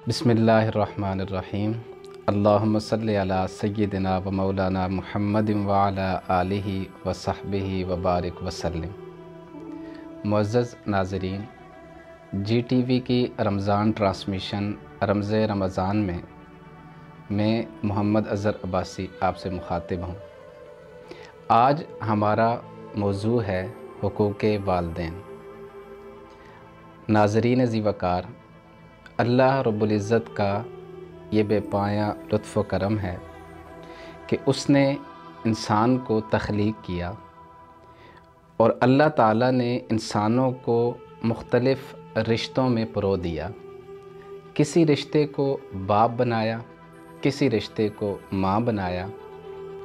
बिस्मिल्लाहिर्रहमानिर्रहीम। अल्लाहुम्मा सल्लि अला सय्यिदिना व मौलाना मुहम्मदिन व अला आलिहि व सहबिहि व बारिक वसल्लम। मुअज़्ज़ज़ नाज़रीन, GTV की रमज़ान ट्रांसमिशन रमज़े रमज़ान में मैं मोहम्मद अज़हर अब्बासी आपसे मुखातिब हूँ। आज हमारा मौजू है हुकूक़े वालिदैन। नाज़रीन ज़ीवकार, अल्लाह रब्बुल इज़्ज़त का ये बेपाया लुत्फ़ व करम है कि उसने इंसान को तख्लीक़ किया और अल्लाह ताला ने इंसानों को मुख्तलिफ़ रिश्तों में परो दिया। किसी रिश्ते को बाप बनाया, किसी रिश्ते को माँ बनाया,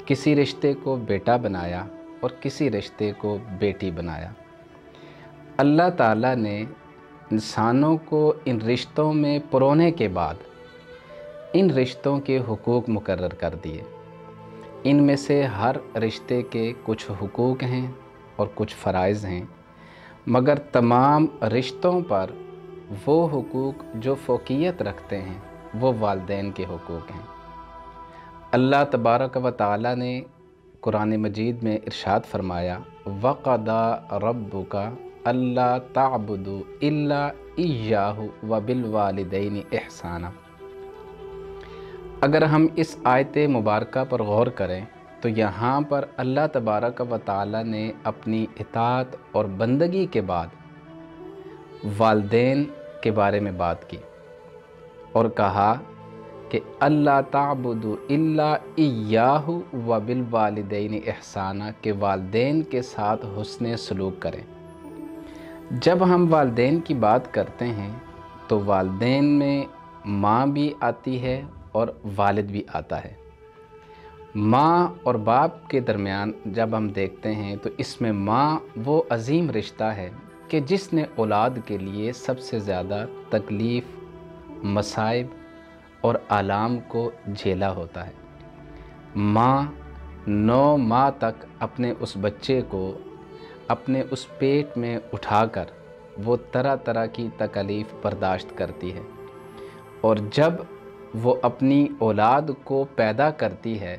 किसी रिश्ते को बेटा बनाया और किसी रिश्ते को बेटी बनाया। अल्लाह ताला ने इंसानों को इन रिश्तों में परोने के बाद इन रिश्तों के हुकूक मुकर्रर कर दिए। इनमें से हर रिश्ते के कुछ हुकूक हैं और कुछ फ़राइज़ हैं, मगर तमाम रिश्तों पर वो हुकूक जो फ़ौक़ियत रखते हैं वो वालिदैन के हुकूक हैं। अल्लाह तबारक व तआला ने कुरान मजीद में इरशाद फरमाया, वक़दा रब्बुका अल्ला ताबुदू इल्ला इय्याहु व बिल वालिदैनि इहसाना। अगर हम इस आयत मुबारका पर गौर करें तो यहाँ पर अल्लाह तबारक व तआला ने अपनी इताअत और बंदगी के बाद वालिदैन के बारे में बात की और कहा कि अल्ला ताबुदू इल्ला इय्याहु व बिल वालिदैनि इहसाना, के वालिदैन के साथ हुस्न सलूक करें। जब हम वालिदैन की बात करते हैं तो वालिदैन में माँ भी आती है और वालिद भी आता है। माँ और बाप के दरमियान जब हम देखते हैं तो इसमें माँ वो अजीम रिश्ता है कि जिसने औलाद के लिए सबसे ज़्यादा तकलीफ़, मसाइब और आलाम को झेला होता है। माँ 9 माह तक अपने उस बच्चे को अपने उस पेट में उठाकर वो तरह तरह की तकलीफ़ बर्दाश्त करती है, और जब वो अपनी औलाद को पैदा करती है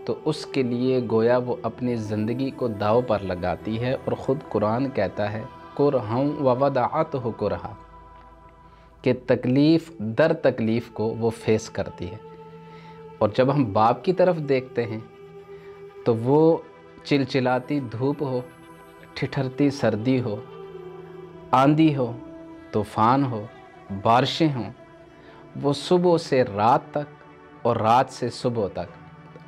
तो उसके लिए गोया वो अपनी ज़िंदगी को दाव पर लगाती है। और ख़ुद कुरान कहता है कुरहं व वदअतहु कुरहा, कि तकलीफ़ दर तकलीफ़ को वो फेस करती है। और जब हम बाप की तरफ देखते हैं तो वो चिलचिलाती धूप हो, ठिठुरती सर्दी हो, आंधी हो, तूफ़ान हो, बारिशें हों, वो सुबह से रात तक और रात से सुबह तक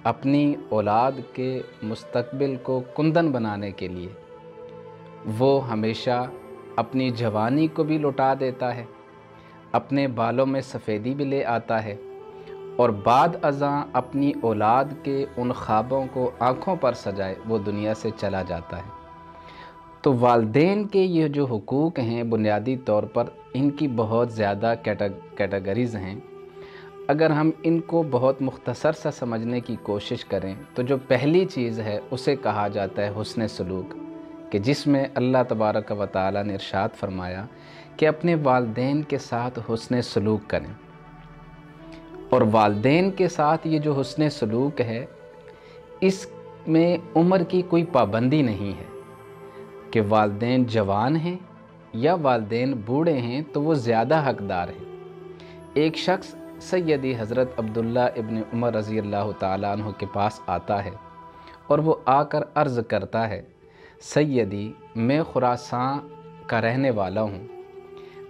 अपनी औलाद के मुस्तक़बिल को कुंदन बनाने के लिए वो हमेशा अपनी जवानी को भी लुटा देता है, अपने बालों में सफ़ेदी भी ले आता है, और बाद अज़ां अपनी औलाद के उन ख्वाबों को आँखों पर सजाए वो दुनिया से चला जाता है। तो वालिदैन के ये जो हुकूक हैं बुनियादी तौर पर इनकी बहुत ज़्यादा कैटेगरीज़ हैं। अगर हम इनको बहुत मुख्तसर सा समझने की कोशिश करें तो जो पहली चीज़ है उसे कहा जाता है हुस्न सलूक, कि जिसमें अल्लाह तबारक व तआला ने इरशाद फरमाया कि अपने वालिदैन के साथ हुस्न सलूक करें। और वालिदैन के साथ ये जो हुस्न सलूक है इसमें उम्र की कोई पाबंदी नहीं है कि वालिदैन जवान हैं या वालिदैन बूढ़े हैं तो वो ज़्यादा हकदार हैं। एक शख्स सैयदी हज़रत अब्दुल्ला इब्न उमर रज़ी अल्लाह ताला अन्हु के पास आता है और वो आकर अर्ज़ करता है, सैयदी मैं खुरासान का रहने वाला हूँ।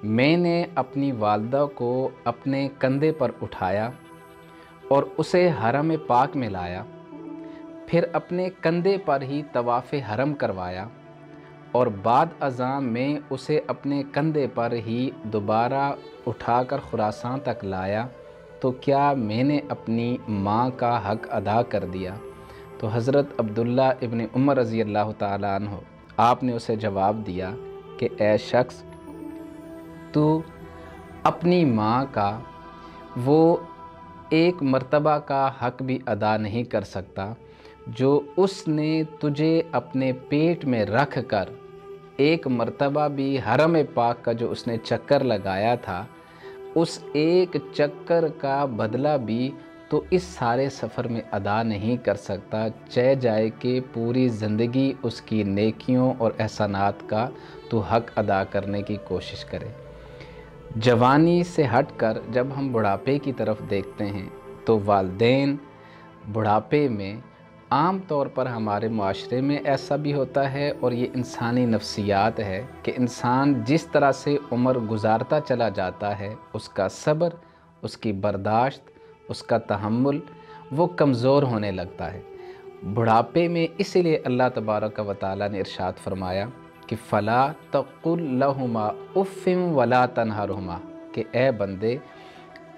मैंने अपनी वालदा को अपने कंधे पर उठाया और उसे हरम पाक में लाया, फिर अपने कंधे पर ही तवाफ़े हरम करवाया और बाद अज़ां में उसे अपने कंधे पर ही दोबारा उठाकर खुरासान तक लाया, तो क्या मैंने अपनी माँ का हक़ अदा कर दिया? तो हज़रत अब्दुल्ला इब्न उमर रज़ी अल्लाह ताला अन्हु आपने उसे जवाब दिया कि ए शख्स, तू अपनी माँ का वो एक मर्तबा का हक़ भी अदा नहीं कर सकता जो उसने तुझे अपने पेट में रख कर एक मर्तबा भी हरम पाक का जो उसने चक्कर लगाया था उस एक चक्कर का बदला भी तो इस सारे सफ़र में अदा नहीं कर सकता, चाहे जाए कि पूरी ज़िंदगी उसकी नेकियों और एहसानात का तो हक़ अदा करने की कोशिश करे। जवानी से हटकर जब हम बुढ़ापे की तरफ देखते हैं तो वालिदैन बुढ़ापे में आम तौर पर हमारे माशरे में ऐसा भी होता है, और ये इंसानी नफ्सियात है कि इंसान जिस तरह से उम्र गुज़ारता चला जाता है उसका सब्र, उसकी बर्दाश्त, उसका तहम्मुल वो कमज़ोर होने लगता है। बुढ़ापे में इसीलिए अल्लाह तबारक व तआला ने इरशाद फरमाया कि फ़ला तक़ुल लहुमा उफ़्फ़िन वला तनहरहुमा, कि ए बंदे,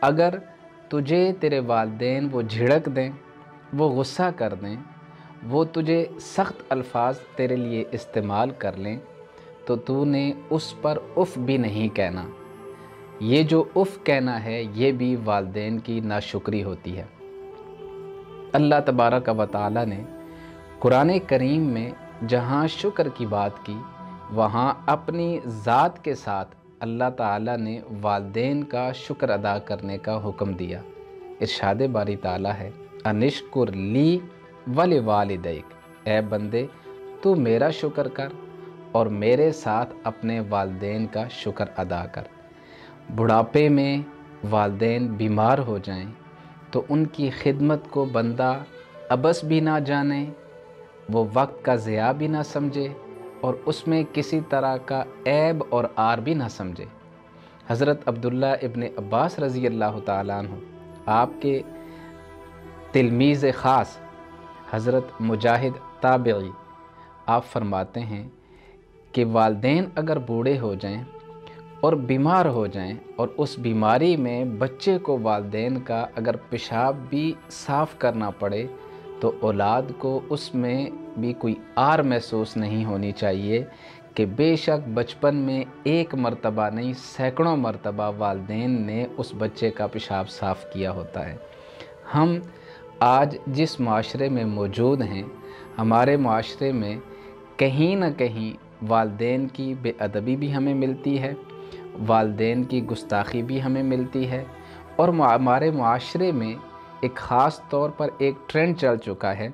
अगर तुझे तेरे वालिदैन वो झिड़क दें, वो गुस्सा कर दें, वो तुझे सख्त अल्फाज तेरे लिए इस्तेमाल कर लें, तो तूने उस पर उफ़ भी नहीं कहना। ये जो उफ़ कहना है ये भी वालिदैन की नाशुक्री होती है। अल्लाह तबारक व तआला ने कुरान करीम में जहाँ शुक्र की बात की, वहाँ अपनी ज़ात के साथ अल्लाह ताला ने वालिदैन का शुक्र अदा करने का हुक्म दिया। इरशाद बारी ताला है, अनिश्कुर ली वली वालिदैक, ए बंदे तू मेरा शुक्र कर और मेरे साथ अपने वालिदैन का शुक्र अदा कर। बुढ़ापे में वालिदैन बीमार हो जाएं तो उनकी खिदमत को बंदा अबस भी ना जाने, वो वक्त का ज़िया भी ना समझे और उसमें किसी तरह का ऐब और आर भी ना समझे। हज़रत अब्दुल्ला इब्न अब्बास रज़ी अल्लाह ताला अन्हु, आपके तिलमीज़ ख़ास हज़रत मुजाहिद ताबिई, आप फरमाते हैं कि वालिदैन अगर बूढ़े हो जाएं और बीमार हो जाएं और उस बीमारी में बच्चे को वालिदैन का अगर पेशाब भी साफ़ करना पड़े तो औलाद को उसमें भी कोई आर महसूस नहीं होनी चाहिए कि बेशक बचपन में एक मर्तबा नहीं सैकड़ों मर्तबा वालिदैन ने उस बच्चे का पेशाब साफ़ किया होता है। हम आज जिस माशरे में मौजूद हैं, हमारे माशरे में कहीं न कहीं वालिदैन की बेअदबी भी हमें मिलती है, वालिदैन की गुस्ताखी भी हमें मिलती है, और हमारे माशरे में एक ख़ास तौर पर एक ट्रेंड चल चुका है,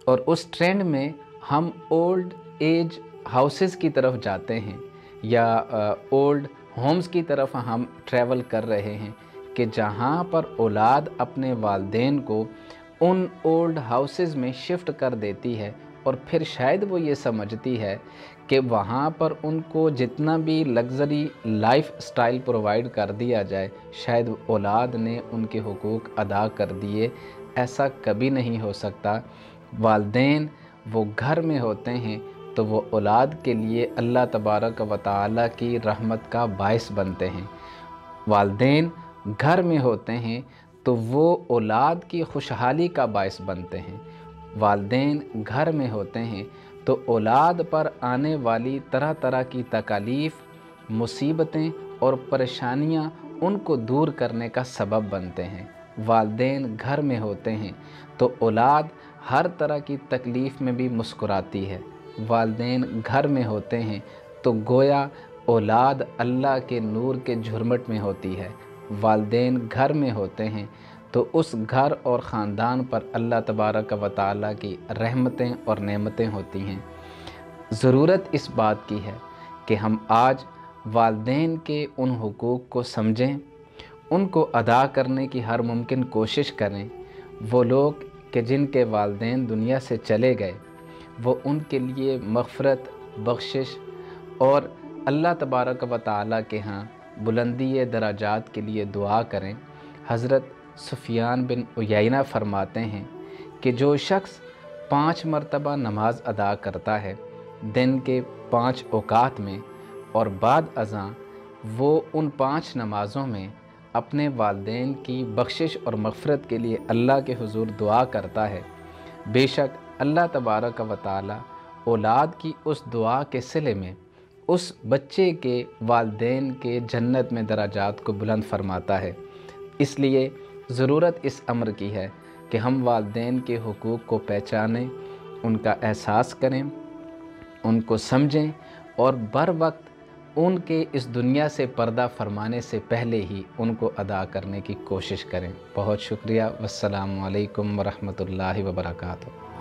और उस ट्रेंड में हम ओल्ड एज हाउसेस की तरफ जाते हैं या ओल्ड होम्स की तरफ हम ट्रैवल कर रहे हैं कि जहाँ पर औलाद अपने वालिदैन को उन ओल्ड हाउसेस में शिफ्ट कर देती है, और फिर शायद वो ये समझती है कि वहाँ पर उनको जितना भी लग्ज़री लाइफ स्टाइल प्रोवाइड कर दिया जाए शायद औलाद ने उनके हुकूक अदा कर दिए। ऐसा कभी नहीं हो सकता। वालिदैन वो घर में होते हैं तो वो औलाद के लिए अल्लाह तबारक व तआला की रहमत का बायस बनते हैं। वालिदैन घर में होते हैं तो वो औलाद की खुशहाली का बायस बनते हैं। वालिदैन घर में होते हैं तो औलाद पर आने वाली तरह तरह की तकालीफ़, मुसीबतें और परेशानियां उनको दूर करने का सबब बनते हैं। वालिदैन घर में होते हैं तो औलाद हर तरह की तकलीफ़ में भी मुस्कुराती है। वालिदैन घर में होते हैं तो गोया औलाद अल्लाह के नूर के झुरमट में होती है। वालिदैन घर में होते हैं तो उस घर और ख़ानदान पर अल्लाह तबारक व तआला की रहमतें और नेमतें होती हैं। ज़रूरत इस बात की है कि हम आज वालिदैन के उन हुकूक को समझें, उनको अदा करने की हर मुमकिन कोशिश करें। वो लोग कि जिनके वालिदैन दुनिया से चले गए, वो उनके लिए मग़फ़िरत, बख्शिश और अल्लाह तबारक व तआला के यहाँ बुलंदी दराजात के लिए दुआ करें। हज़रत सुफ़ियान बिन उयैना फरमाते हैं कि जो शख्स 5 मरतबा नमाज अदा करता है दिन के 5 औक़ात में और बाद अज़ां, वो उन 5 नमाज़ों में अपने वालिदैन की बख्शिश और मग़फ़िरत के लिए अल्लाह के हुज़ूर दुआ करता है, बेशक अल्लाह तबारक व तआला औलाद की उस दुआ के सिले में उस बच्चे के वालिदैन के जन्नत में दराजात को बुलंद फरमाता है। इसलिए ज़रूरत इस अम्र की है कि हम वालिदैन के हुकूक को पहचानें, उनका एहसास करें, उनको समझें और बर वक्त ان کے اس دنیا سے پردہ فرمانے سے پہلے ہی ان کو ادا کرنے کی کوشش کریں۔ بہت شکریہ۔ والسلام علیکم ورحمۃ اللہ وبرکاتہ۔